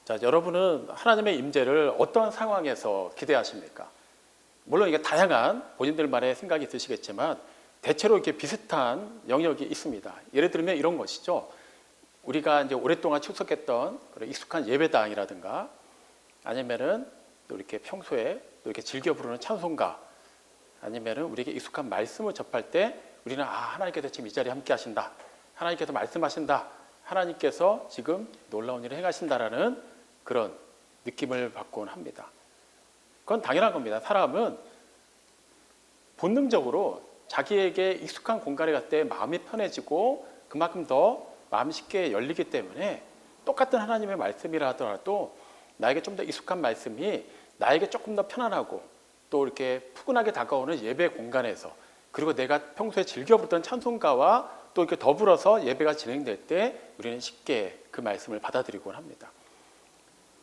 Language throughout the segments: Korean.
자, 여러분은 하나님의 임재를 어떤 상황에서 기대하십니까? 물론 이게 다양한 본인들만의 생각이 있으시겠지만 대체로 이렇게 비슷한 영역이 있습니다. 예를 들면 이런 것이죠. 우리가 이제 오랫동안 축석했던 그런 익숙한 예배당이라든가 아니면은 또 이렇게 평소에 또 이렇게 즐겨 부르는 찬송가 아니면은 우리에게 익숙한 말씀을 접할 때 우리는 하나님께서 지금 이 자리에 함께 하신다. 하나님께서 말씀하신다. 하나님께서 지금 놀라운 일을 행하신다라는 그런 느낌을 받곤 합니다. 그건 당연한 겁니다. 사람은 본능적으로 자기에게 익숙한 공간에 갈 때 마음이 편해지고 그만큼 더 마음이 쉽게 열리기 때문에 똑같은 하나님의 말씀이라 하더라도 나에게 좀 더 익숙한 말씀이 나에게 조금 더 편안하고 또 이렇게 푸근하게 다가오는 예배 공간에서 그리고 내가 평소에 즐겨 부르던 찬송가와 또 이렇게 더불어서 예배가 진행될 때 우리는 쉽게 그 말씀을 받아들이곤 합니다.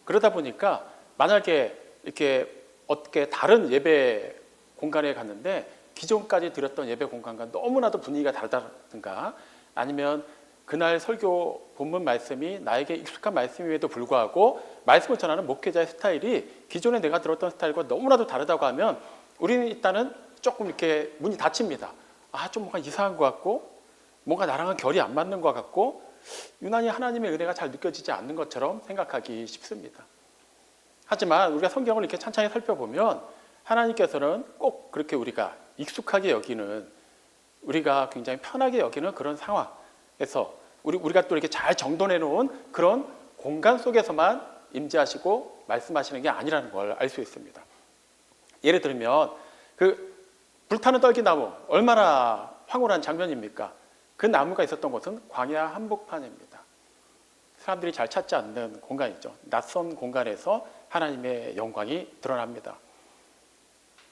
그러다 보니까 만약에 이렇게 어떻게 다른 예배 공간에 갔는데 기존까지 드렸던 예배 공간과 너무나도 분위기가 다르다든가 아니면 그날 설교 본문 말씀이 나에게 익숙한 말씀임에도 불구하고 말씀을 전하는 목회자의 스타일이 기존에 내가 들었던 스타일과 너무나도 다르다고 하면 우리는 일단은 조금 이렇게 문이 닫힙니다. 좀 뭔가 이상한 것 같고 뭔가 나랑은 결이 안 맞는 것 같고 유난히 하나님의 은혜가 잘 느껴지지 않는 것처럼 생각하기 쉽습니다. 하지만 우리가 성경을 이렇게 찬찬히 살펴보면 하나님께서는 꼭 그렇게 우리가 익숙하게 여기는 우리가 굉장히 편하게 여기는 그런 상황에서 우리가 또 이렇게 잘 정돈해 놓은 그런 공간 속에서만 임재하시고 말씀하시는 게 아니라는 걸 알 수 있습니다. 예를 들면 그 불타는 떨기나무 얼마나 황홀한 장면입니까? 그 나무가 있었던 곳은 광야 한복판입니다. 사람들이 잘 찾지 않는 공간이죠. 낯선 공간에서 하나님의 영광이 드러납니다.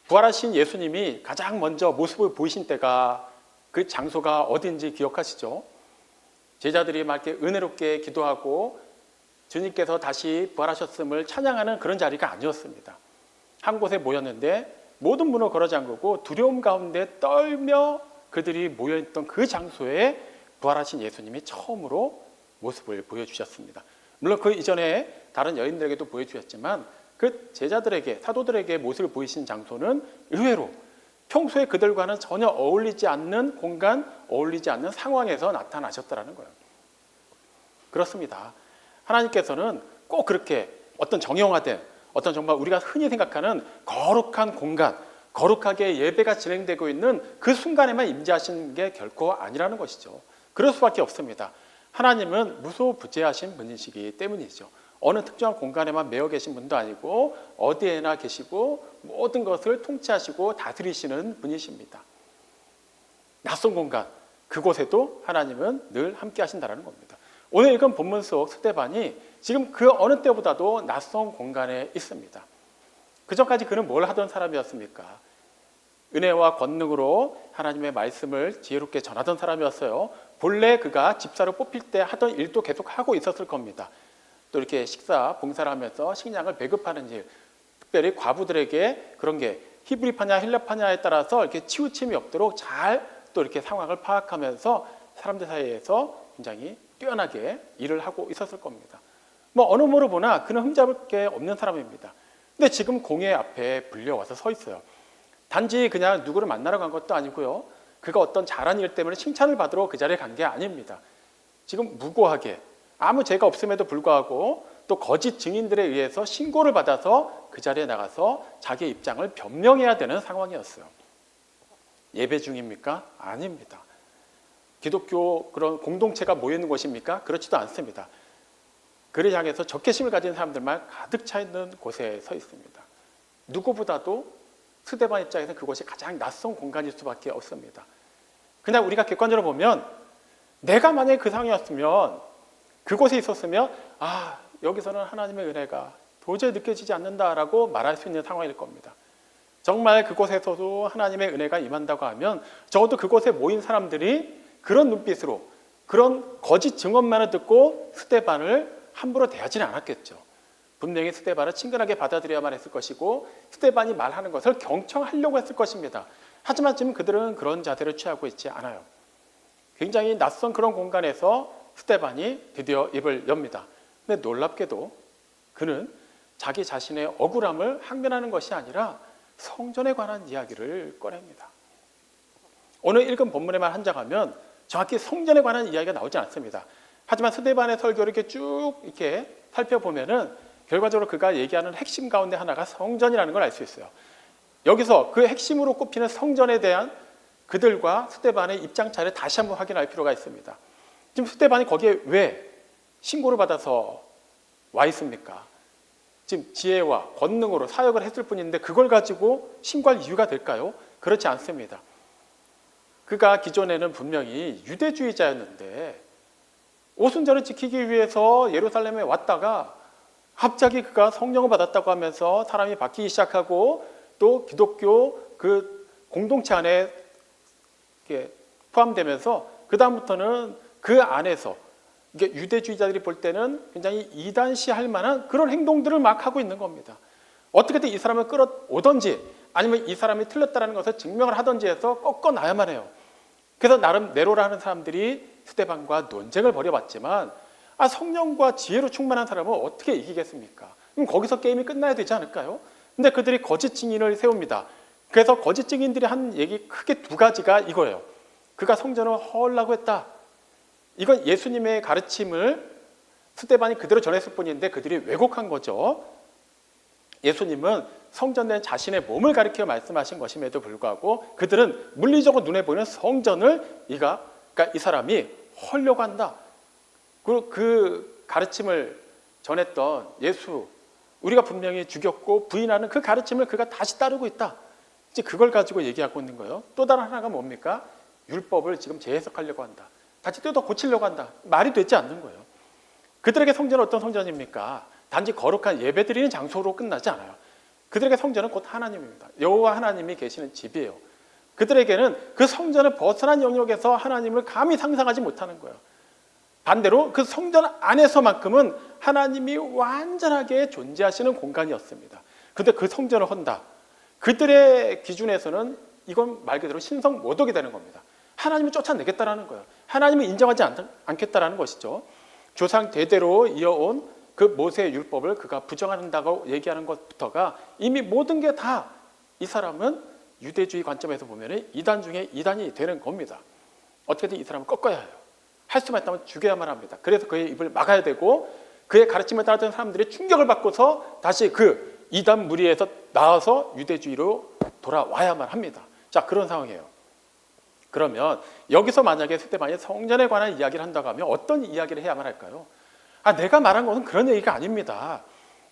부활하신 예수님이 가장 먼저 모습을 보이신 때가 그 장소가 어딘지 기억하시죠? 제자들이 막 이렇게 은혜롭게 기도하고 주님께서 다시 부활하셨음을 찬양하는 그런 자리가 아니었습니다. 한 곳에 모였는데 모든 문을 걸어 잠그고 두려움 가운데 떨며 그들이 모여있던 그 장소에 부활하신 예수님이 처음으로 모습을 보여주셨습니다. 물론 그 이전에 다른 여인들에게도 보여주셨지만 그 제자들에게 사도들에게 모습을 보이신 장소는 의외로 평소에 그들과는 전혀 어울리지 않는 공간, 어울리지 않는 상황에서 나타나셨다는 거예요. 그렇습니다. 하나님께서는 꼭 그렇게 어떤 정형화된 어떤 정말 우리가 흔히 생각하는 거룩한 공간, 거룩하게 예배가 진행되고 있는 그 순간에만 임재하시는 게 결코 아니라는 것이죠. 그럴 수밖에 없습니다. 하나님은 무소부재하신 분이시기 때문이죠. 어느 특정한 공간에만 매여 계신 분도 아니고 어디에나 계시고 모든 것을 통치하시고 다스리시는 분이십니다. 낯선 공간, 그곳에도 하나님은 늘 함께 하신다는 겁니다. 오늘 읽은 본문 속 스데반이 지금 그 어느 때보다도 낯선 공간에 있습니다. 그전까지 그는 뭘 하던 사람이었습니까? 은혜와 권능으로 하나님의 말씀을 지혜롭게 전하던 사람이었어요. 본래 그가 집사로 뽑힐 때 하던 일도 계속 하고 있었을 겁니다. 또 이렇게 식사, 봉사를 하면서 식량을 배급하는 일, 특별히 과부들에게 그런 게 히브리파냐 헬라파냐에 따라서 이렇게 치우침이 없도록 잘 또 이렇게 상황을 파악하면서 사람들 사이에서 굉장히 뛰어나게 일을 하고 있었을 겁니다. 어느 모로 보나 그는 흠잡을 게 없는 사람입니다. 근데 지금 공회 앞에 불려와서 서 있어요. 단지 그냥 누구를 만나러 간 것도 아니고요. 그가 어떤 잘한 일 때문에 칭찬을 받으러 그 자리에 간 게 아닙니다. 지금 무고하게 아무 죄가 없음에도 불구하고 또 거짓 증인들에 의해서 신고를 받아서 그 자리에 나가서 자기의 입장을 변명해야 되는 상황이었어요. 예배 중입니까? 아닙니다. 기독교 그런 공동체가 모여있는 곳입니까? 그렇지도 않습니다. 그를 향해서 적개심을 가진 사람들만 가득 차 있는 곳에 서 있습니다. 누구보다도 스데반 입장에서 그곳이 가장 낯선 공간일 수밖에 없습니다. 그냥 우리가 객관적으로 보면 내가 만약에 그 상황이었으면 그곳에 있었으면 여기서는 하나님의 은혜가 도저히 느껴지지 않는다라고 말할 수 있는 상황일 겁니다. 정말 그곳에서도 하나님의 은혜가 임한다고 하면 적어도 그곳에 모인 사람들이 그런 눈빛으로 그런 거짓 증언만을 듣고 스데반을 함부로 대하지는 않았겠죠. 분명히 스데반을 친근하게 받아들여야만 했을 것이고 스데반이 말하는 것을 경청하려고 했을 것입니다. 하지만 지금 그들은 그런 자세를 취하고 있지 않아요. 굉장히 낯선 그런 공간에서 스데반이 드디어 입을 엽니다. 근데 놀랍게도 그는 자기 자신의 억울함을 항변하는 것이 아니라 성전에 관한 이야기를 꺼냅니다. 오늘 읽은 본문에만 한정하면 정확히 성전에 관한 이야기가 나오지 않습니다. 하지만 스데반의 설교를 이렇게 쭉 이렇게 살펴보면은 결과적으로 그가 얘기하는 핵심 가운데 하나가 성전이라는 걸 알 수 있어요. 여기서 그 핵심으로 꼽히는 성전에 대한 그들과 스데반의 입장 차이를 다시 한번 확인할 필요가 있습니다. 지금 스데반이 거기에 왜 신고를 받아서 와 있습니까? 지금 지혜와 권능으로 사역을 했을 뿐인데 그걸 가지고 신고할 이유가 될까요? 그렇지 않습니다. 그가 기존에는 분명히 유대주의자였는데 오순절을 지키기 위해서 예루살렘에 왔다가 갑자기 그가 성령을 받았다고 하면서 사람이 바뀌기 시작하고 또 기독교 그 공동체 안에 포함되면서 그 다음부터는 그 안에서 이게 유대주의자들이 볼 때는 굉장히 이단시할 만한 그런 행동들을 막 하고 있는 겁니다. 어떻게든 이 사람을 끌어오든지 아니면 이 사람이 틀렸다는 것을 증명을 하든지 해서 꺾어놔야만 해요. 그래서 나름 네로라는 사람들이 스데반과 논쟁을 벌여봤지만 성령과 지혜로 충만한 사람은 어떻게 이기겠습니까? 그럼 거기서 게임이 끝나야 되지 않을까요? 근데 그들이 거짓 증인을 세웁니다. 그래서 거짓 증인들이 한 얘기 크게 두 가지가 이거예요. 그가 성전을 헐라고 했다. 이건 예수님의 가르침을 스데반이 그대로 전했을 뿐인데 그들이 왜곡한 거죠. 예수님은 성전 내 자신의 몸을 가리켜 말씀하신 것임에도 불구하고 그들은 물리적으로 눈에 보이는 성전을 그러니까 이 사람이 헐려고 한다. 그리고 그 가르침을 전했던 예수, 우리가 분명히 죽였고 부인하는 그 가르침을 그가 다시 따르고 있다. 이제 그걸 가지고 얘기하고 있는 거예요. 또 다른 하나가 뭡니까? 율법을 지금 재해석하려고 한다. 다시 뜯어 고치려고 한다. 말이 되지 않는 거예요. 그들에게 성전은 어떤 성전입니까? 단지 거룩한 예배드리는 장소로 끝나지 않아요. 그들에게 성전은 곧 하나님입니다. 여호와 하나님이 계시는 집이에요. 그들에게는 그 성전을 벗어난 영역에서 하나님을 감히 상상하지 못하는 거예요. 반대로 그 성전 안에서만큼은 하나님이 완전하게 존재하시는 공간이었습니다. 그런데 그 성전을 헌다. 그들의 기준에서는 이건 말 그대로 신성 모독이 되는 겁니다. 하나님을 쫓아내겠다라는 거예요. 하나님을 인정하지 않겠다라는 것이죠. 조상 대대로 이어온 그 모세의 율법을 그가 부정한다고 얘기하는 것부터가 이미 모든 게 다 이 사람은 유대주의 관점에서 보면 이단 중에 이단이 되는 겁니다. 어떻게든 이 사람을 꺾어야 해요. 할 수만 있다면 죽여야만 합니다. 그래서 그의 입을 막아야 되고 그의 가르침을 따르던 사람들이 충격을 받고서 다시 그 이단 무리에서 나와서 유대주의로 돌아와야만 합니다. 자, 그런 상황이에요. 그러면 여기서 만약에 스데반이 성전에 관한 이야기를 한다고 하면 어떤 이야기를 해야만 할까요? 내가 말한 것은 그런 얘기가 아닙니다.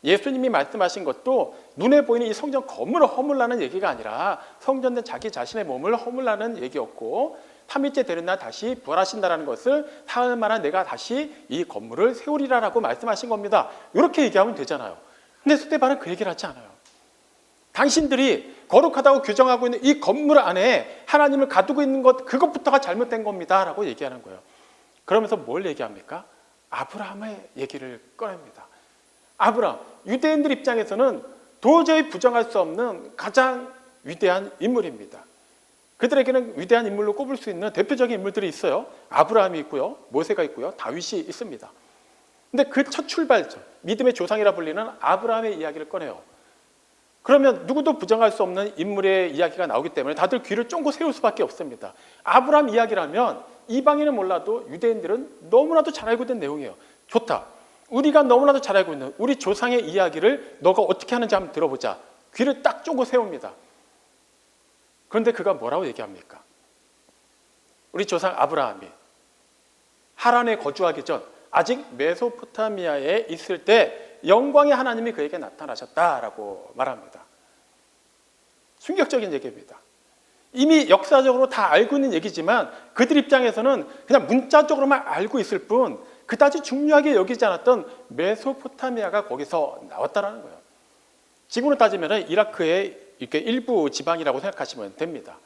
예수님이 말씀하신 것도 눈에 보이는 이 성전 건물을 허물라는 얘기가 아니라 성전 내 자기 자신의 몸을 허물라는 얘기였고 3일째 되는 날 다시 부활하신다는 것을 사흘 만에 내가 다시 이 건물을 세우리라라고 말씀하신 겁니다. 이렇게 얘기하면 되잖아요. 근데 스데반은 그 얘기를 하지 않아요. 당신들이 거룩하다고 규정하고 있는 이 건물 안에 하나님을 가두고 있는 것 그것부터가 잘못된 겁니다 라고 얘기하는 거예요. 그러면서 뭘 얘기합니까? 아브라함의 얘기를 꺼냅니다. 아브라함, 유대인들 입장에서는 도저히 부정할 수 없는 가장 위대한 인물입니다. 그들에게는 위대한 인물로 꼽을 수 있는 대표적인 인물들이 있어요. 아브라함이 있고요, 모세가 있고요, 다윗이 있습니다. 근데 그 첫 출발점, 믿음의 조상이라 불리는 아브라함의 이야기를 꺼내요. 그러면 누구도 부정할 수 없는 인물의 이야기가 나오기 때문에 다들 귀를 쫑긋 세울 수밖에 없습니다. 아브라함 이야기라면 이방인은 몰라도 유대인들은 너무나도 잘 알고 있는 내용이에요. 좋다. 우리가 너무나도 잘 알고 있는 우리 조상의 이야기를 너가 어떻게 하는지 한번 들어보자. 귀를 딱 쫑긋 세웁니다. 그런데 그가 뭐라고 얘기합니까? 우리 조상 아브라함이 하란에 거주하기 전 아직 메소포타미아에 있을 때 영광의 하나님이 그에게 나타나셨다라고 말합니다. 충격적인 얘기입니다. 이미 역사적으로 다 알고 있는 얘기지만 그들 입장에서는 그냥 문자적으로만 알고 있을 뿐 그다지 중요하게 여기지 않았던 메소포타미아가 거기서 나왔다는 거예요. 지금으로 따지면 이라크의 이렇게 일부 지방이라고 생각하시면 됩니다.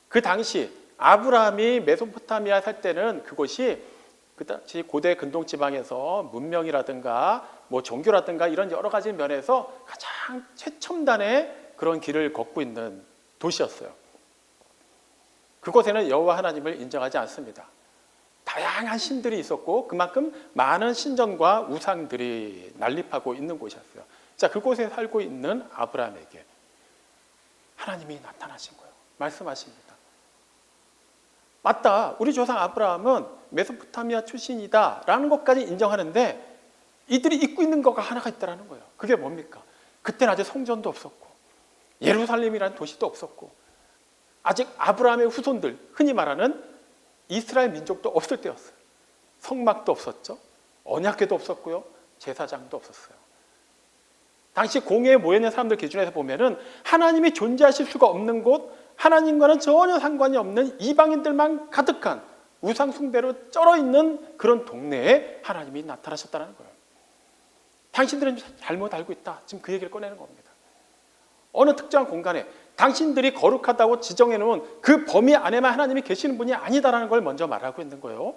그 당시 아브라함이 메소포타미아 살 때는 그곳이 그 당시 고대 근동 지방에서 문명이라든가 뭐 종교라든가 이런 여러 가지 면에서 가장 최첨단의 그런 길을 걷고 있는 도시였어요. 그곳에는 여호와 하나님을 인정하지 않습니다. 다양한 신들이 있었고 그만큼 많은 신전과 우상들이 난립하고 있는 곳이었어요. 자, 그곳에 살고 있는 아브라함에게 하나님이 나타나신 거예요. 말씀하십니다. 맞다. 우리 조상 아브라함은 메소포타미아 출신이다 라는 것까지 인정하는데 이들이 잊고 있는 거가 하나가 있다는 거예요. 그게 뭡니까? 그때는 아직 성전도 없었고 예루살렘이라는 도시도 없었고 아직 아브라함의 후손들, 흔히 말하는 이스라엘 민족도 없을 때였어요. 성막도 없었죠. 언약궤도 없었고요. 제사장도 없었어요. 당시 공회에 모여있는 사람들 기준에서 보면은 하나님이 존재하실 수가 없는 곳, 하나님과는 전혀 상관이 없는 이방인들만 가득한 우상 숭배로 쩔어있는 그런 동네에 하나님이 나타나셨다는 거예요. 당신들은 잘못 알고 있다. 지금 그 얘기를 꺼내는 겁니다. 어느 특정한 공간에 당신들이 거룩하다고 지정해놓은 그 범위 안에만 하나님이 계시는 분이 아니다라는 걸 먼저 말하고 있는 거예요.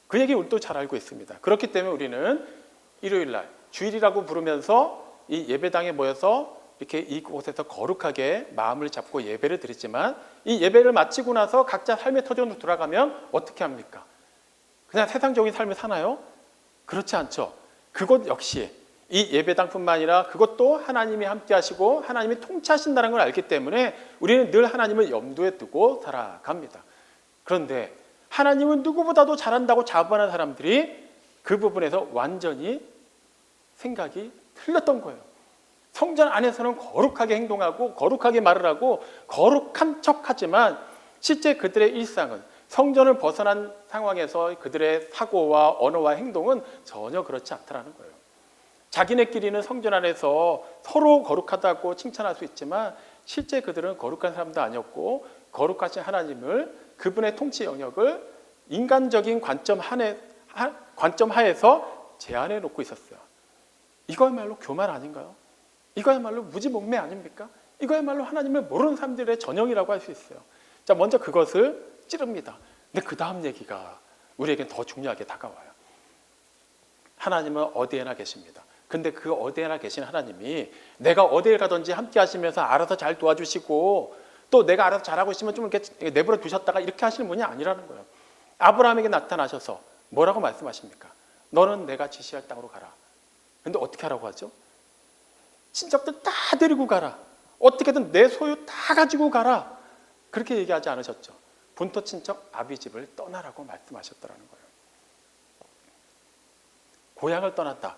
그 얘기 우리도 잘 알고 있습니다. 그렇기 때문에 우리는 일요일날 주일이라고 부르면서 이 예배당에 모여서 이렇게 이곳에서 거룩하게 마음을 잡고 예배를 드리지만 이 예배를 마치고 나서 각자 삶의 터전으로 돌아가면 어떻게 합니까? 그냥 세상적인 삶을 사나요? 그렇지 않죠. 그것 역시 이 예배당뿐만 아니라 그것도 하나님이 함께 하시고 하나님이 통치하신다는 걸 알기 때문에 우리는 늘 하나님을 염두에 두고 살아갑니다. 그런데 하나님은 누구보다도 잘한다고 자부하는 사람들이 그 부분에서 완전히 생각이 틀렸던 거예요. 성전 안에서는 거룩하게 행동하고 거룩하게 말을 하고 거룩한 척하지만 실제 그들의 일상은 성전을 벗어난 상황에서 그들의 사고와 언어와 행동은 전혀 그렇지 않다는 거예요. 자기네끼리는 성전 안에서 서로 거룩하다고 칭찬할 수 있지만 실제 그들은 거룩한 사람도 아니었고 거룩하신 하나님을 그분의 통치 영역을 인간적인 관점 하에서 제한해 놓고 있었어요. 이거야말로 교만 아닌가요? 이거야말로 무지몽매 아닙니까? 이거야말로 하나님을 모르는 사람들의 전형이라고 할 수 있어요. 자, 먼저 그것을 찌릅니다. 근데 그 다음 얘기가 우리에겐 더 중요하게 다가와요. 하나님은 어디에나 계십니다. 근데 그 어디에나 계신 하나님이 내가 어디에 가든지 함께 하시면서 알아서 잘 도와주시고 또 내가 알아서 잘하고 있으면 좀 이렇게 내버려 두셨다가 이렇게 하시는 분이 아니라는 거예요. 아브라함에게 나타나셔서 뭐라고 말씀하십니까? 너는 내가 지시할 땅으로 가라. 근데 어떻게 하라고 하죠? 친척들 다 데리고 가라. 어떻게든 내 소유 다 가지고 가라. 그렇게 얘기하지 않으셨죠. 본토 친척 아비집을 떠나라고 말씀하셨다는 거예요. 고향을 떠났다.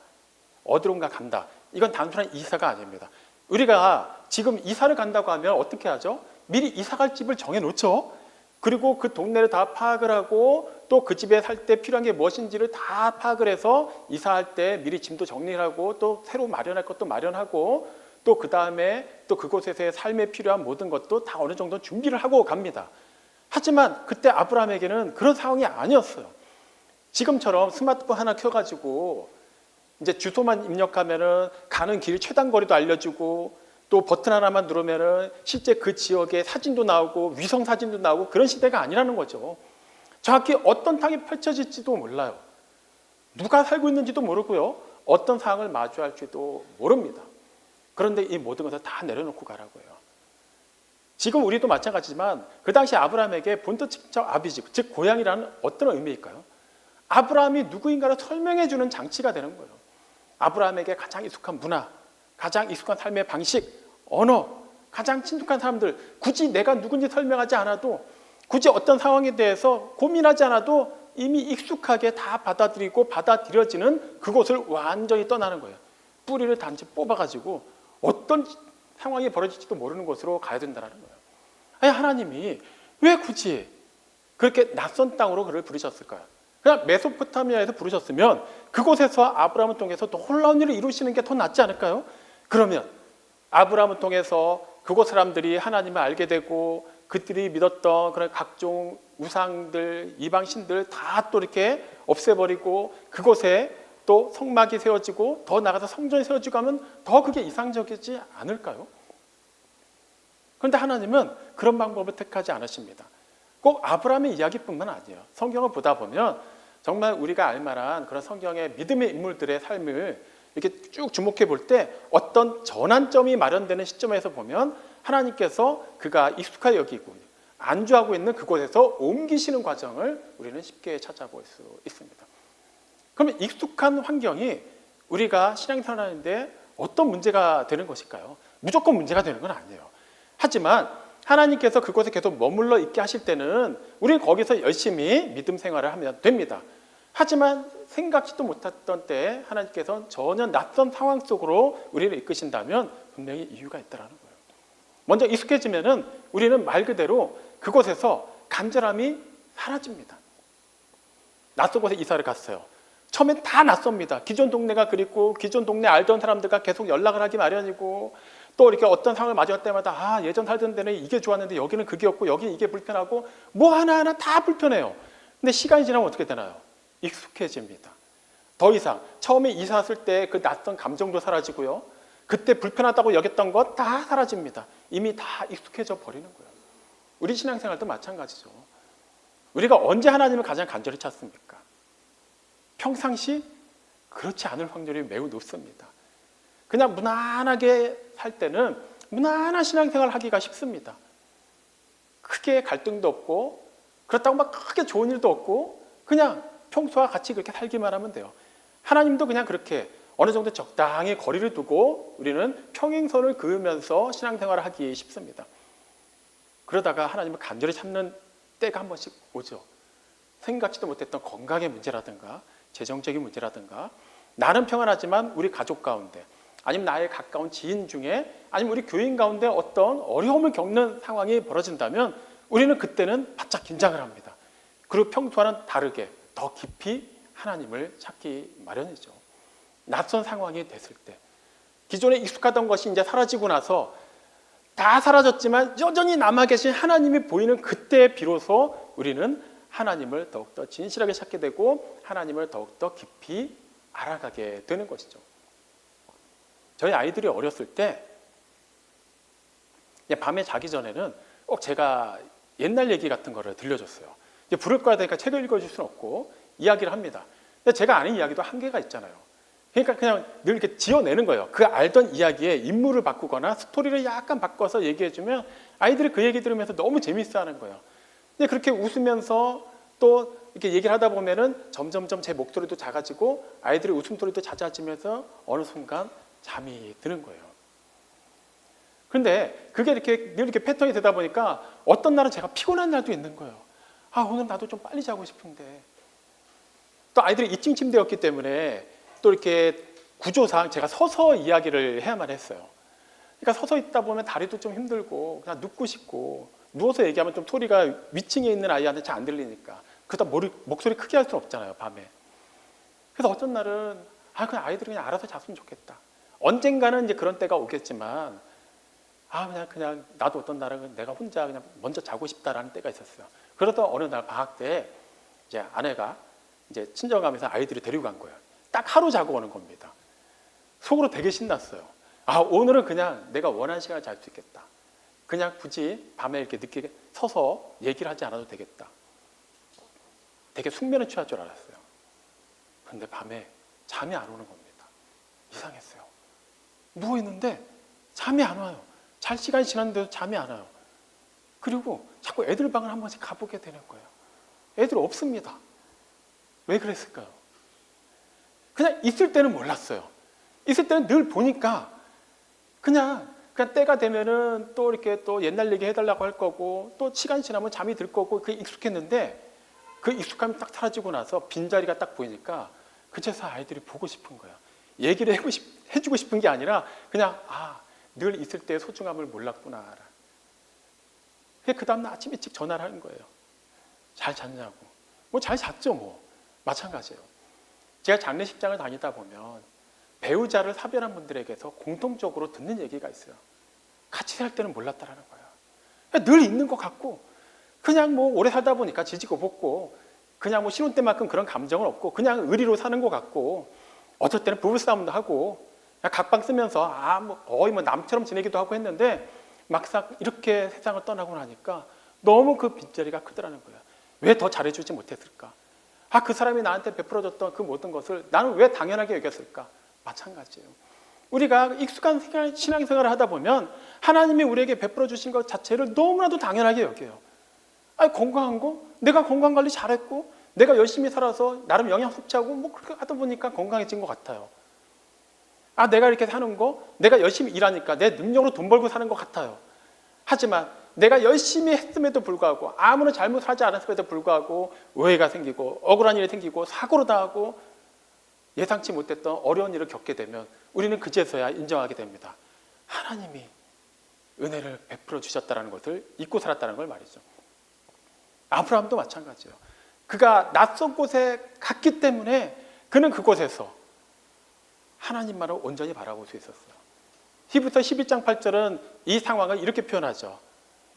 어디론가 간다. 이건 단순한 이사가 아닙니다. 우리가 지금 이사를 간다고 하면 어떻게 하죠? 미리 이사갈 집을 정해놓죠. 그리고 그 동네를 다 파악을 하고 또 그 집에 살 때 필요한 게 무엇인지를 다 파악을 해서 이사할 때 미리 짐도 정리를 하고 또 새로 마련할 것도 마련하고 또 그 다음에 또 그곳에서의 삶에 필요한 모든 것도 다 어느 정도 준비를 하고 갑니다. 하지만 그때 아브라함에게는 그런 상황이 아니었어요. 지금처럼 스마트폰 하나 켜가지고 이제 주소만 입력하면은 가는 길 최단 거리도 알려주고 또 버튼 하나만 누르면은 실제 그 지역의 사진도 나오고 위성 사진도 나오고 그런 시대가 아니라는 거죠. 정확히 어떤 땅이 펼쳐질지도 몰라요. 누가 살고 있는지도 모르고요. 어떤 상황을 마주할지도 모릅니다. 그런데 이 모든 것을 다 내려놓고 가라고요. 지금 우리도 마찬가지지만 그 당시 아브라함에게 본토 친척 아비집, 즉 고향이라는 어떤 의미일까요? 아브라함이 누구인가를 설명해 주는 장치가 되는 거예요. 아브라함에게 가장 익숙한 문화, 가장 익숙한 삶의 방식, 언어, 가장 친숙한 사람들, 굳이 내가 누군지 설명하지 않아도 굳이 어떤 상황에 대해서 고민하지 않아도 이미 익숙하게 다 받아들이고 받아들여지는 그곳을 완전히 떠나는 거예요. 뿌리를 단지 뽑아가지고 어떤 상황이 벌어질지도 모르는 곳으로 가야 된다는 거예요. 아니, 하나님이 왜 굳이 그렇게 낯선 땅으로 그를 부르셨을까요? 그냥 메소포타미아에서 부르셨으면 그곳에서 아브라함을 통해서 놀라운 일을 이루시는 게 더 낫지 않을까요? 그러면 아브라함을 통해서 그곳 사람들이 하나님을 알게 되고 그들이 믿었던 그런 각종 우상들, 이방신들 다 또 이렇게 없애버리고 그곳에 또 성막이 세워지고 더 나가서 성전이 세워지고 하면 더 그게 이상적이지 않을까요? 그런데 하나님은 그런 방법을 택하지 않으십니다. 꼭 아브라함의 이야기뿐만 아니에요. 성경을 보다 보면 정말 우리가 알만한 그런 성경의 믿음의 인물들의 삶을 이렇게 쭉 주목해 볼 때 어떤 전환점이 마련되는 시점에서 보면 하나님께서 그가 익숙하게 여기고 안주하고 있는 그곳에서 옮기시는 과정을 우리는 쉽게 찾아볼 수 있습니다. 그러면 익숙한 환경이 우리가 신앙생활하는데 어떤 문제가 되는 것일까요? 무조건 문제가 되는 건 아니에요. 하지만 하나님께서 그곳에 계속 머물러 있게 하실 때는 우리는 거기서 열심히 믿음 생활을 하면 됩니다. 하지만 생각지도 못했던 때에 하나님께서 전혀 낯선 상황 속으로 우리를 이끄신다면 분명히 이유가 있다는 거예요. 먼저 익숙해지면은 우리는 말 그대로 그곳에서 간절함이 사라집니다. 낯선 곳에 이사를 갔어요. 처음엔 다 낯섭니다. 기존 동네가 그립고 기존 동네 알던 사람들과 계속 연락을 하기 마련이고 또 이렇게 어떤 상황을 마주할 때마다 예전 살던 데는 이게 좋았는데 여기는 그게 없고 여기는 이게 불편하고 뭐 하나하나 다 불편해요. 근데 시간이 지나면 어떻게 되나요? 익숙해집니다. 더 이상 처음에 이사 왔을 때 그 낯선 감정도 사라지고요. 그때 불편하다고 여겼던 것 다 사라집니다. 이미 다 익숙해져 버리는 거예요. 우리 신앙생활도 마찬가지죠. 우리가 언제 하나님을 가장 간절히 찾습니까? 평상시 그렇지 않을 확률이 매우 높습니다. 그냥 무난하게 살 때는 무난한 신앙생활을 하기가 쉽습니다. 크게 갈등도 없고 그렇다고 막 크게 좋은 일도 없고 그냥 평소와 같이 그렇게 살기만 하면 돼요. 하나님도 그냥 그렇게 어느 정도 적당히 거리를 두고 우리는 평행선을 그으면서 신앙생활을 하기 쉽습니다. 그러다가 하나님을 간절히 찾는 때가 한 번씩 오죠. 생각지도 못했던 건강의 문제라든가 재정적인 문제라든가 나는 평안하지만 우리 가족 가운데 아니면 나의 가까운 지인 중에 아니면 우리 교인 가운데 어떤 어려움을 겪는 상황이 벌어진다면 우리는 그때는 바짝 긴장을 합니다. 그리고 평소와는 다르게 더 깊이 하나님을 찾기 마련이죠. 낯선 상황이 됐을 때 기존에 익숙하던 것이 이제 사라지고 나서 다 사라졌지만 여전히 남아 계신 하나님이 보이는 그때 비로소 우리는 하나님을 더욱더 진실하게 찾게 되고 하나님을 더욱더 깊이 알아가게 되는 것이죠. 저희 아이들이 어렸을 때 밤에 자기 전에는 꼭 제가 옛날 얘기 같은 거를 들려줬어요. 이제 부를 거야 되니까 책을 읽어줄 수는 없고 이야기를 합니다. 근데 제가 아는 이야기도 한계가 있잖아요. 그러니까 그냥 늘 이렇게 지어내는 거예요. 그 알던 이야기에 인물을 바꾸거나 스토리를 약간 바꿔서 얘기해주면 아이들이 그 얘기 들으면서 너무 재밌어하는 거예요. 근데 그렇게 웃으면서 또 이렇게 얘기를 하다 보면은 점점점 제 목소리도 작아지고 아이들의 웃음소리도 잦아지면서 어느 순간 잠이 드는 거예요. 그런데 그게 늘 이렇게 패턴이 되다 보니까 어떤 날은 제가 피곤한 날도 있는 거예요. 오늘 나도 좀 빨리 자고 싶은데. 또 아이들이 2층 침대였기 때문에 또 이렇게 구조상 제가 서서 이야기를 해야만 했어요. 그러니까 서서 있다 보면 다리도 좀 힘들고 그냥 눕고 싶고 누워서 얘기하면 좀 소리가 위층에 있는 아이한테 잘 안 들리니까 그러다 목소리 크게 할 수는 없잖아요, 밤에. 그래서 어떤 날은 그냥 아이들이 그냥 알아서 잤으면 좋겠다. 언젠가는 이제 그런 때가 오겠지만 그냥 나도 어떤 날은 내가 혼자 그냥 먼저 자고 싶다라는 때가 있었어요. 그러다 어느 날 방학 때 이제 아내가 이제 친정가면서 아이들이 데리고 간 거예요. 딱 하루 자고 오는 겁니다. 속으로 되게 신났어요. 오늘은 그냥 내가 원하는 시간을 잘 수 있겠다. 그냥 굳이 밤에 이렇게 늦게 서서 얘기를 하지 않아도 되겠다. 되게 숙면에 취할 줄 알았어요. 그런데 밤에 잠이 안 오는 겁니다. 이상했어요. 누워있는데 잠이 안 와요. 잘 시간이 지났는데도 잠이 안 와요. 그리고 자꾸 애들 방을 한 번씩 가보게 되는 거예요. 애들 없습니다. 왜 그랬을까요? 그냥 있을 때는 몰랐어요. 있을 때는 늘 보니까 그냥 때가 되면은 또 이렇게 또 옛날 얘기 해달라고 할 거고 또 시간이 지나면 잠이 들 거고 그게 익숙했는데 그 익숙함이 딱 사라지고 나서 빈자리가 딱 보이니까 그제서 아이들이 보고 싶은 거예요. 얘기를 해주고 싶은 게 아니라 그냥 늘 있을 때의 소중함을 몰랐구나. 그 다음날 아침 일찍 전화를 하는 거예요. 잘 잤냐고. 잘 잤죠 뭐. 마찬가지예요. 제가 장례식장을 다니다 보면 배우자를 사별한 분들에게서 공통적으로 듣는 얘기가 있어요. 같이 살 때는 몰랐다라는 거예요. 늘 있는 것 같고 그냥 오래 살다 보니까 지지고 볶고 그냥 신혼 때만큼 그런 감정은 없고 그냥 의리로 사는 것 같고 어떨 때는 부부싸움도 하고 각방 쓰면서 거의 남처럼 지내기도 하고 했는데 막상 이렇게 세상을 떠나고 나니까 너무 그 빈자리가 크더라는 거예요. 왜 더 잘해주지 못했을까? 그 사람이 나한테 베풀어줬던 그 모든 것을 나는 왜 당연하게 여겼을까? 마찬가지예요. 우리가 익숙한 신앙생활을 하다 보면 하나님이 우리에게 베풀어 주신 것 자체를 너무나도 당연하게 여겨요. 아니 건강한 거? 내가 건강관리 잘했고 내가 열심히 살아서 나름 영양 섭취하고 뭐 그렇게 하다 보니까 건강해진 것 같아요. 아, 내가 이렇게 사는 거, 내가 열심히 일하니까 내 능력으로 돈 벌고 사는 것 같아요. 하지만 내가 열심히 했음에도 불구하고 아무런 잘못을 하지 않았음에도 불구하고 오해가 생기고 억울한 일이 생기고 사고로 당하고 예상치 못했던 어려운 일을 겪게 되면 우리는 그제서야 인정하게 됩니다. 하나님이 은혜를 베풀어 주셨다는 것을 잊고 살았다는 걸 말이죠. 아브라함도 마찬가지예요. 그가 낯선 곳에 갔기 때문에 그는 그곳에서 하나님만을 온전히 바라볼 수 있었어요. 히브리서 12장 8절은 이 상황을 이렇게 표현하죠.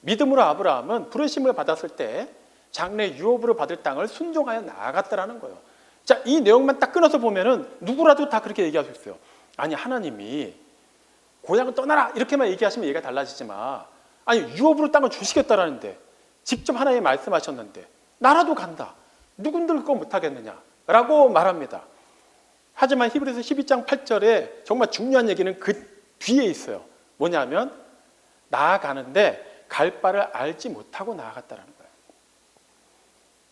믿음으로 아브라함은 부르심을 받았을 때 장래 유업으로 받을 땅을 순종하여 나아갔다라는 거예요. 자, 이 내용만 딱 끊어서 보면은 누구라도 다 그렇게 얘기할 수 있어요. 아니, 하나님이 고향을 떠나라 이렇게만 얘기하시면 얘기가 달라지지만, 아니 유업으로 땅을 주시겠다라는데 직접 하나님이 말씀하셨는데 나라도 간다. 누군들 그거 못하겠느냐라고 말합니다. 하지만 히브리서 12장 8절에 정말 중요한 얘기는 그 뒤에 있어요. 뭐냐면 나아가는데 갈 바를 알지 못하고 나아갔다는 거예요.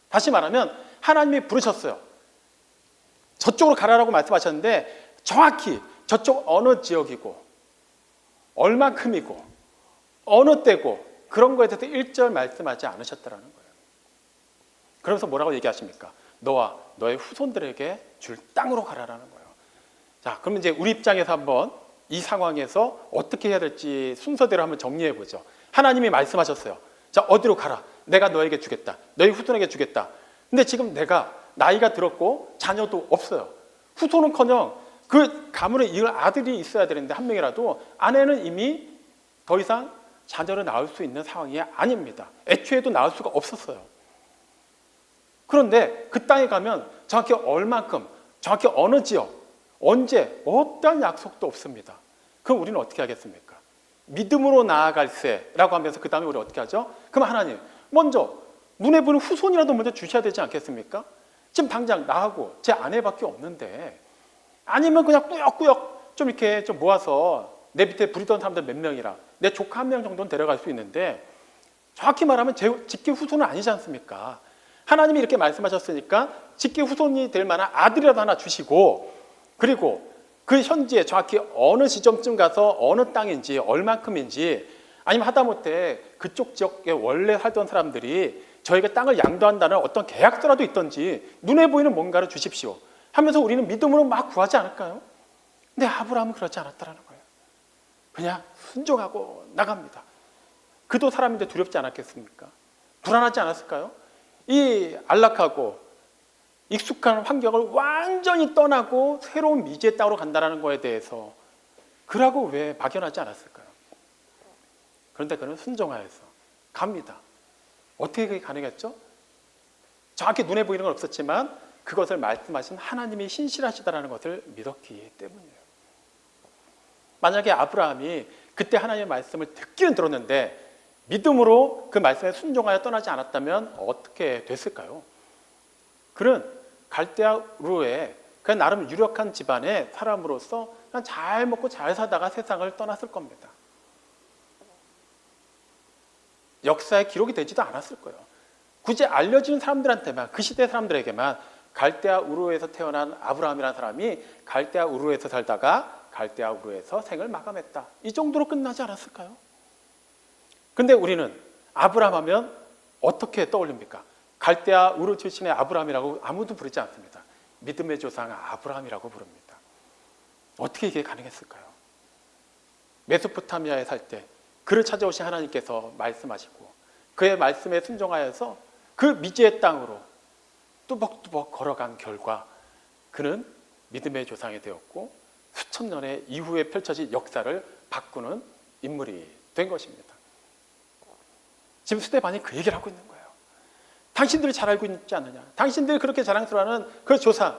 다시 말하면 하나님이 부르셨어요. 저쪽으로 가라라고 말씀하셨는데 정확히 저쪽 어느 지역이고 얼마큼이고 어느 때고 그런 거에 대해서 1절 말씀하지 않으셨다는 거예요. 그러면서 뭐라고 얘기하십니까? 너와 너의 후손들에게 줄 땅으로 가라라는 거예요. 자, 그럼 이제 우리 입장에서 한번 이 상황에서 어떻게 해야 될지 순서대로 한번 정리해 보죠. 하나님이 말씀하셨어요. 자, 어디로 가라. 내가 너에게 주겠다. 너희 후손에게 주겠다. 근데 지금 내가 나이가 들었고 자녀도 없어요. 후손은커녕 그 가문에 이을 아들이 있어야 되는데 한 명이라도 아내는 이미 더 이상 자녀를 낳을 수 있는 상황이 아닙니다. 애초에도 낳을 수가 없었어요. 그런데 그 땅에 가면 정확히 얼만큼, 정확히 어느 지역, 언제, 어떠한 약속도 없습니다. 그럼 우리는 어떻게 하겠습니까? 믿음으로 나아갈세라고 하면서 그 다음에 우리 어떻게 하죠? 그럼 하나님, 먼저 눈에 보이는 후손이라도 먼저 주셔야 되지 않겠습니까? 지금 당장 나하고 제 아내밖에 없는데, 아니면 그냥 꾸역꾸역 좀 이렇게 좀 모아서 내 밑에 부리던 사람들 몇 명이랑 내 조카 한 명 정도는 데려갈 수 있는데, 정확히 말하면 제 직계 후손은 아니지 않습니까? 하나님이 이렇게 말씀하셨으니까 직계 후손이 될 만한 아들이라도 하나 주시고, 그리고 그 현지에 정확히 어느 지점쯤 가서 어느 땅인지 얼만큼인지, 아니면 하다못해 그쪽 지역에 원래 살던 사람들이 저에게 땅을 양도한다는 어떤 계약서라도 있던지 눈에 보이는 뭔가를 주십시오 하면서 우리는 믿음으로 막 구하지 않을까요? 근데 아브라함은 그렇지 않았다는 거예요. 그냥 순종하고 나갑니다. 그도 사람인데 두렵지 않았겠습니까? 불안하지 않았을까요? 이 안락하고 익숙한 환경을 완전히 떠나고 새로운 미지의 땅으로 간다는 거에 대해서 그라고 왜 막연하지 않았을까요? 그런데 그는 순종하여서 갑니다. 어떻게 그게 가능했죠? 정확히 눈에 보이는 건 없었지만 그것을 말씀하신 하나님이 신실하시다는 것을 믿었기 때문이에요. 만약에 아브라함이 그때 하나님의 말씀을 듣기는 들었는데 믿음으로 그 말씀에 순종하여 떠나지 않았다면 어떻게 됐을까요? 그는 갈대아 우르에 그 나름 유력한 집안의 사람으로서 그냥 잘 먹고 잘 사다가 세상을 떠났을 겁니다. 역사에 기록이 되지도 않았을 거예요. 굳이 알려진 사람들한테만, 그 시대 사람들에게만 갈대아 우르에서 태어난 아브라함이라는 사람이 갈대아 우르에서 살다가 갈대아 우르에서 생을 마감했다. 이 정도로 끝나지 않았을까요? 근데 우리는 아브라함 하면 어떻게 떠올립니까? 갈대아 우르 출신의 아브라함이라고 아무도 부르지 않습니다. 믿음의 조상 아브라함이라고 부릅니다. 어떻게 이게 가능했을까요? 메소포타미아에 살 때 그를 찾아오신 하나님께서 말씀하시고 그의 말씀에 순종하여서 그 미지의 땅으로 뚜벅뚜벅 걸어간 결과 그는 믿음의 조상이 되었고 수천 년의 이후에 펼쳐진 역사를 바꾸는 인물이 된 것입니다. 지금 스데반이 그 얘기를 하고 있는 거예요. 당신들이 잘 알고 있지 않느냐? 당신들이 그렇게 자랑스러워하는 그 조상,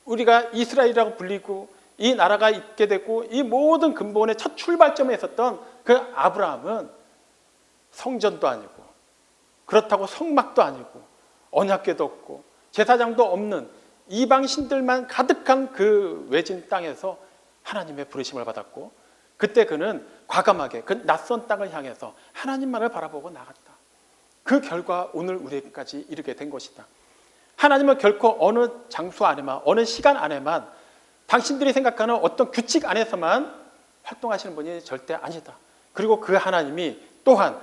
우리가 이스라엘이라고 불리고 이 나라가 있게 되고 이 모든 근본의 첫 출발점에 있었던 그 아브라함은 성전도 아니고 그렇다고 성막도 아니고 언약궤도 없고 제사장도 없는 이방 신들만 가득한 그 외진 땅에서 하나님의 부르심을 받았고 그때 그는 과감하게 그 낯선 땅을 향해서 하나님만을 바라보고 나갔다. 그 결과 오늘 우리에게까지 이르게 된 것이다. 하나님은 결코 어느 장소 안에만, 어느 시간 안에만, 당신들이 생각하는 어떤 규칙 안에서만 활동하시는 분이 절대 아니다. 그리고 그 하나님이 또한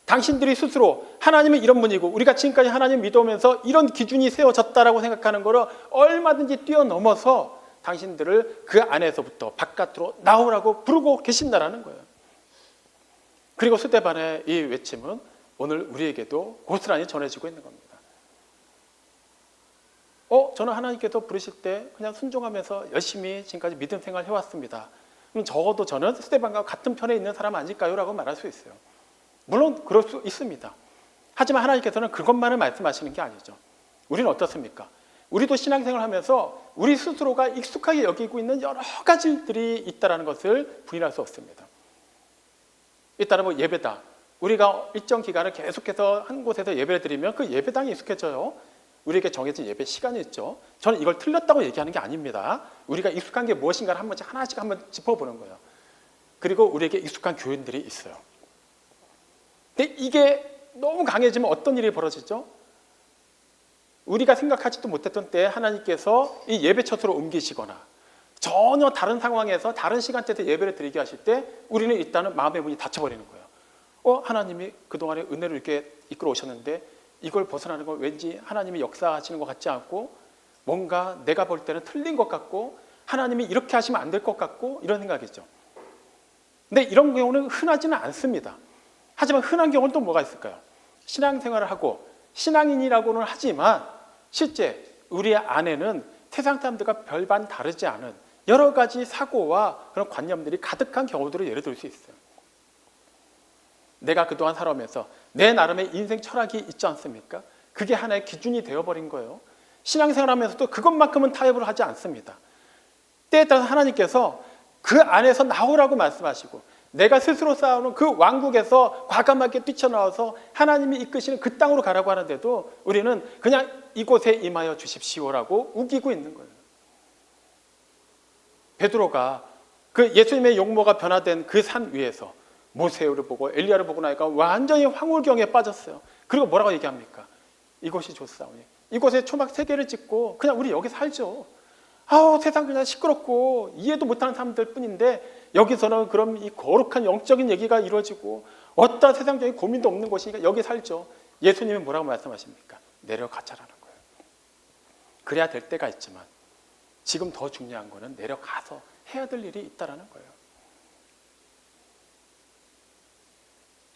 당신들이 스스로 하나님은 이런 분이고 우리가 지금까지 하나님 믿어오면서 이런 기준이 세워졌다라고 생각하는 것을 얼마든지 뛰어넘어서 당신들을 그 안에서부터 바깥으로 나오라고 부르고 계신다라는 거예요. 그리고 스데반의 이 외침은 오늘 우리에게도 고스란히 전해지고 있는 겁니다. 저는 하나님께서 부르실 때 그냥 순종하면서 열심히 지금까지 믿음 생활 해왔습니다. 그럼 적어도 저는 스데반과 같은 편에 있는 사람 아닐까요? 라고 말할 수 있어요. 물론 그럴 수 있습니다. 하지만 하나님께서는 그것만을 말씀하시는 게 아니죠. 우리는 어떻습니까? 우리도 신앙생활을 하면서 우리 스스로가 익숙하게 여기고 있는 여러 가지들이 있다는 것을 부인할 수 없습니다. 일단은 뭐 예배당. 우리가 일정 기간을 계속해서 한 곳에서 예배를 드리면 그 예배당이 익숙해져요. 우리에게 정해진 예배 시간이 있죠. 저는 이걸 틀렸다고 얘기하는 게 아닙니다. 우리가 익숙한 게 무엇인가를 한 번씩 하나씩 한번 짚어보는 거예요. 그리고 우리에게 익숙한 교인들이 있어요. 근데 이게 너무 강해지면 어떤 일이 벌어지죠? 우리가 생각하지도 못했던 때에 하나님께서 이 예배처소로 옮기시거나 전혀 다른 상황에서 다른 시간대에서 예배를 드리게 하실 때 우리는 일단은 마음의 문이 닫혀버리는 거예요. 하나님이 그동안에 은혜를 이렇게 이끌어 오셨는데 이걸 벗어나는 건 왠지 하나님이 역사하시는 것 같지 않고 뭔가 내가 볼 때는 틀린 것 같고 하나님이 이렇게 하시면 안 될 것 같고 이런 생각이죠. 근데 이런 경우는 흔하지는 않습니다. 하지만 흔한 경우는 또 뭐가 있을까요? 신앙생활을 하고 신앙인이라고는 하지만 실제 우리 안에는 세상 사람들과 별반 다르지 않은 여러 가지 사고와 그런 관념들이 가득한 경우들을 예를 들 수 있어요. 내가 그동안 살아오면서 내 나름의 인생 철학이 있지 않습니까? 그게 하나의 기준이 되어버린 거예요. 신앙생활하면서도 그것만큼은 타협을 하지 않습니다. 때에 따라서 하나님께서 그 안에서 나오라고 말씀하시고 내가 스스로 쌓아오는 그 왕국에서 과감하게 뛰쳐나와서 하나님이 이끄시는 그 땅으로 가라고 하는데도 우리는 그냥 이곳에 임하여 주십시오라고 우기고 있는 거예요. 베드로가 그 예수님의 용모가 변화된 그 산 위에서 모세를 보고 엘리야를 보고 나니까 완전히 황홀경에 빠졌어요. 그리고 뭐라고 얘기합니까? 이곳이 좋사오니 이곳에 초막 3개를 짓고 그냥 우리 여기 살죠. 세상 그냥 시끄럽고 이해도 못하는 사람들 뿐인데 여기서는 그럼 이 거룩한 영적인 얘기가 이루어지고 어떤 세상적인 고민도 없는 곳이니까 여기 살죠. 예수님이 뭐라고 말씀하십니까? 내려가자라는 거예요. 그래야 될 때가 있지만 지금 더 중요한 거는 내려가서 해야 될 일이 있다는 거예요.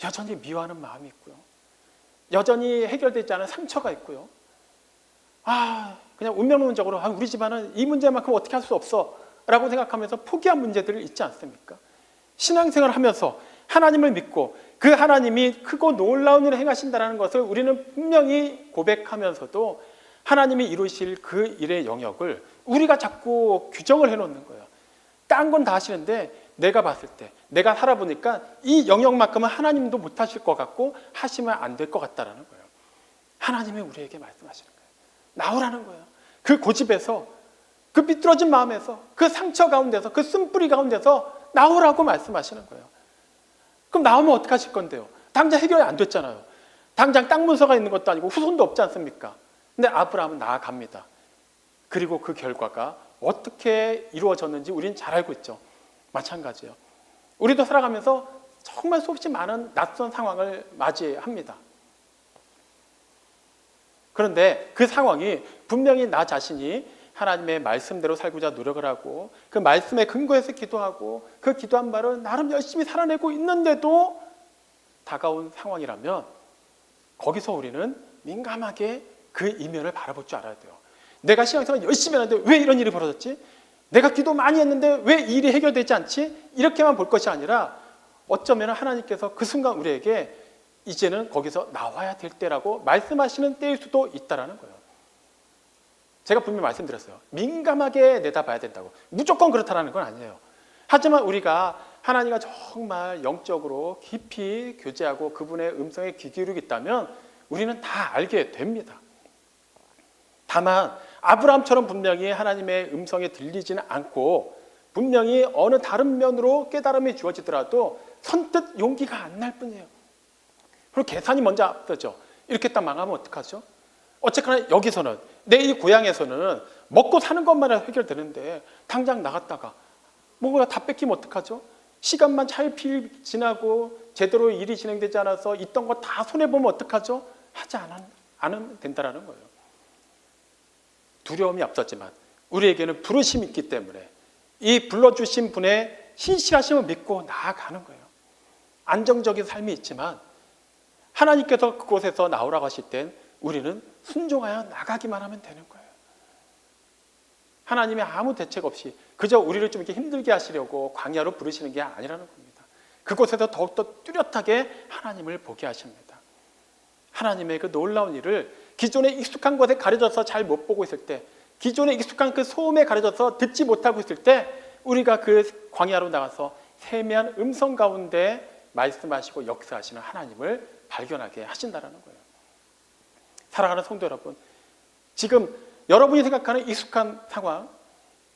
여전히 미워하는 마음이 있고요. 여전히 해결되지 않은 상처가 있고요. 그냥 운명론적으로 우리 집안은 이 문제만큼 어떻게 할 수 없어 라고 생각하면서 포기한 문제들이 있지 않습니까? 신앙생활을 하면서 하나님을 믿고 그 하나님이 크고 놀라운 일을 행하신다는 것을 우리는 분명히 고백하면서도 하나님이 이루실 그 일의 영역을 우리가 자꾸 규정을 해놓는 거예요. 딴 건 다 하시는데 내가 봤을 때 내가 살아보니까 이 영역만큼은 하나님도 못하실 것 같고 하시면 안 될 것 같다는 거예요. 하나님이 우리에게 말씀하시는 거예요. 나오라는 거예요. 그 고집에서 그 삐뚤어진 마음에서 그 상처 가운데서 그 쓴뿌리 가운데서 나오라고 말씀하시는 거예요. 그럼 나오면 어떻게 하실 건데요? 당장 해결이 안 됐잖아요. 당장 땅 문서가 있는 것도 아니고 후손도 없지 않습니까? 근데 아브라함은 나아갑니다. 그리고 그 결과가 어떻게 이루어졌는지 우리는 잘 알고 있죠. 마찬가지예요. 우리도 살아가면서 정말 수없이 많은 낯선 상황을 맞이합니다. 그런데 그 상황이 분명히 나 자신이 하나님의 말씀대로 살고자 노력을 하고 그 말씀에 근거해서 기도하고 그 기도한 바를 나름 열심히 살아내고 있는데도 다가온 상황이라면 거기서 우리는 민감하게 그 이면을 바라볼 줄 알아야 돼요. 내가 신앙생활 열심히 하는데 왜 이런 일이 벌어졌지? 내가 기도 많이 했는데 왜 이 일이 해결되지 않지? 이렇게만 볼 것이 아니라 어쩌면 하나님께서 그 순간 우리에게 이제는 거기서 나와야 될 때라고 말씀하시는 때일 수도 있다는 거예요. 제가 분명히 말씀드렸어요. 민감하게 내다봐야 된다고. 무조건 그렇다는 건 아니에요. 하지만 우리가 하나님과 정말 영적으로 깊이 교제하고 그분의 음성에 귀 기울이겠다면 우리는 다 알게 됩니다. 다만 아브라함처럼 분명히 하나님의 음성에 들리지는 않고 분명히 어느 다른 면으로 깨달음이 주어지더라도 선뜻 용기가 안 날 뿐이에요. 그리고 계산이 먼저 앞서죠. 이렇게 딱 망하면 어떡하죠? 어쨌거나 여기서는 내 이 고향에서는 먹고 사는 것만 해결되는데 당장 나갔다가 뭔가 다 뺏기면 어떡하죠? 시간만 차일피일 지나고 제대로 일이 진행되지 않아서 있던 거 다 손해보면 어떡하죠? 하지 않으면 된다는 거예요. 두려움이 앞섰지만 우리에게는 부르심이 있기 때문에 이 불러주신 분의 신실하심을 믿고 나아가는 거예요. 안정적인 삶이 있지만 하나님께서 그곳에서 나오라고 하실 땐 우리는 순종하여 나가기만 하면 되는 거예요. 하나님이 아무 대책 없이 그저 우리를 좀 이렇게 힘들게 하시려고 광야로 부르시는 게 아니라는 겁니다. 그곳에서 더욱더 뚜렷하게 하나님을 보게 하십니다. 하나님의 그 놀라운 일을 기존에 익숙한 것에 가려져서 잘 못 보고 있을 때, 기존에 익숙한 그 소음에 가려져서 듣지 못하고 있을 때 우리가 그 광야로 나가서 세미한 음성 가운데 말씀하시고 역사하시는 하나님을 발견하게 하신다는 거예요. 사랑하는 성도 여러분, 지금 여러분이 생각하는 익숙한 상황,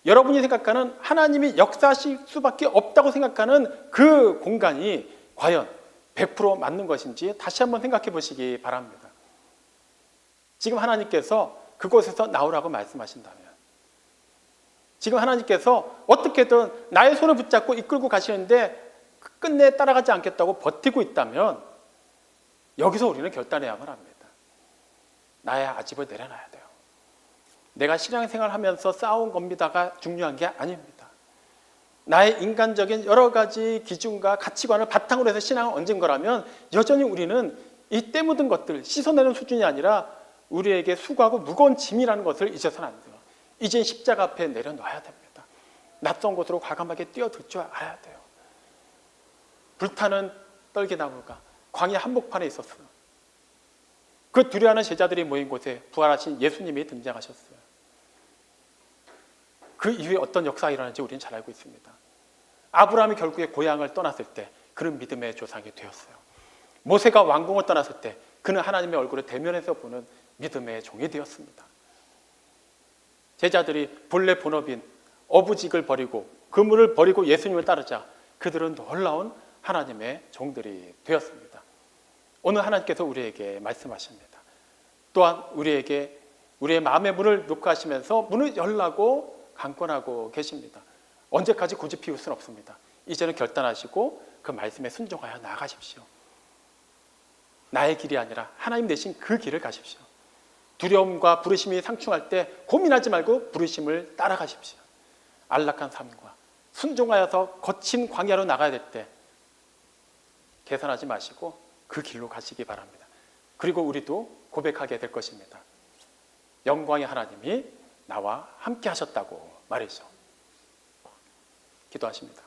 여러분이 생각하는 하나님이 역사하실 수밖에 없다고 생각하는 그 공간이 과연 100% 맞는 것인지 다시 한번 생각해 보시기 바랍니다. 지금 하나님께서 그곳에서 나오라고 말씀하신다면, 지금 하나님께서 어떻게든 나의 손을 붙잡고 이끌고 가시는데 끝내 따라가지 않겠다고 버티고 있다면 여기서 우리는 결단해야만 합니다. 나의 아집을 내려놔야 돼요. 내가 신앙생활 하면서 쌓아온 겁니다가 중요한 게 아닙니다. 나의 인간적인 여러 가지 기준과 가치관을 바탕으로 해서 신앙을 얹은 거라면 여전히 우리는 이 때 묻은 것들 씻어내는 수준이 아니라 우리에게 수고하고 무거운 짐이라는 것을 잊어서는 안 돼요. 이젠 십자가 앞에 내려놔야 됩니다. 낯선 곳으로 과감하게 뛰어들 줄 알아야 돼요. 불타는 떨기나무가 광야 한복판에 있었어요. 그 두려워하는 제자들이 모인 곳에 부활하신 예수님이 등장하셨어요. 그 이후에 어떤 역사가 일어나는지 우리는 잘 알고 있습니다. 아브라함이 결국에 고향을 떠났을 때 그는 믿음의 조상이 되었어요. 모세가 왕궁을 떠났을 때 그는 하나님의 얼굴을 대면해서 보는 믿음의 종이 되었습니다. 제자들이 본래 본업인 어부직을 버리고 그물을 버리고 예수님을 따르자 그들은 놀라운 하나님의 종들이 되었습니다. 오늘 하나님께서 우리에게 말씀하십니다. 또한 우리에게 우리의 마음의 문을 놓고 하시면서 문을 열라고 강권하고 계십니다. 언제까지 고집 피울 수는 없습니다. 이제는 결단하시고 그 말씀에 순종하여 나아가십시오. 나의 길이 아니라 하나님 대신 그 길을 가십시오. 두려움과 부르심이 상충할 때 고민하지 말고 부르심을 따라가십시오. 안락한 삶과 순종하여서 거친 광야로 나가야 될 때 계산하지 마시고 그 길로 가시기 바랍니다. 그리고 우리도 고백하게 될 것입니다. 영광의 하나님이 나와 함께 하셨다고 말이죠. 기도하십니다.